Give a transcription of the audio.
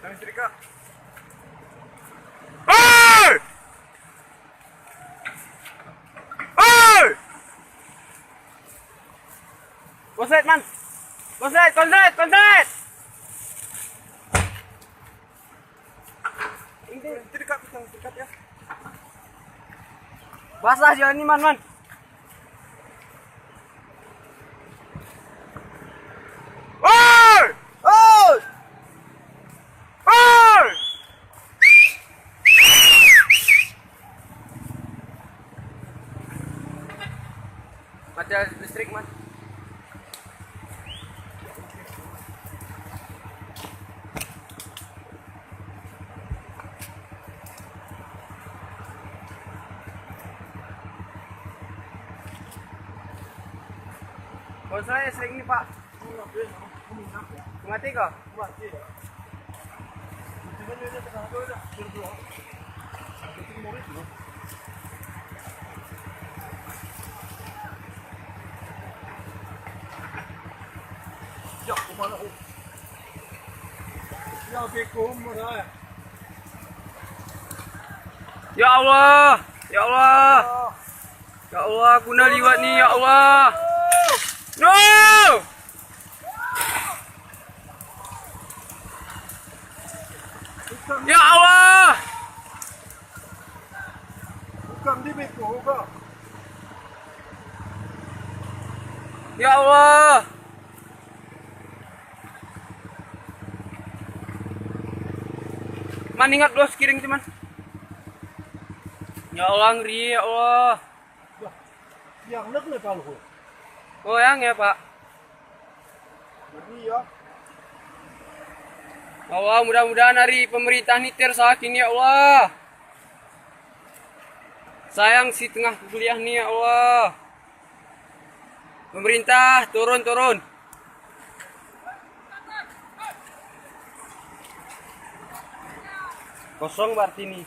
Yang setrika. Hei! Hei! Konslet, man. Konslet. Ini dekat ya. Basah jalan ini, man. Oi! Oi! Oi! Mati listrik, man. Kalau saya sering ini, Pak. Mati kah? Mati. Ya, kemana? Ya, bekum mana? Ya Allah, ya Allah, ya Allah, guna liwat nih, ya Allah. No! Ya Allah! Bukan di beku, bukan. Ya Allah! Man ingat los kiring cuman. Ya Allah, ngeri, ya Allah. Yang nak le kalau. Oh, yang ya, Pak. Jadi ya. Allah, mudah-mudahan hari pemerintah ini tersakin, ya Allah. Sayang si tengah kuliah nih, ya Allah. Pemerintah, turun. Kosong berarti nih.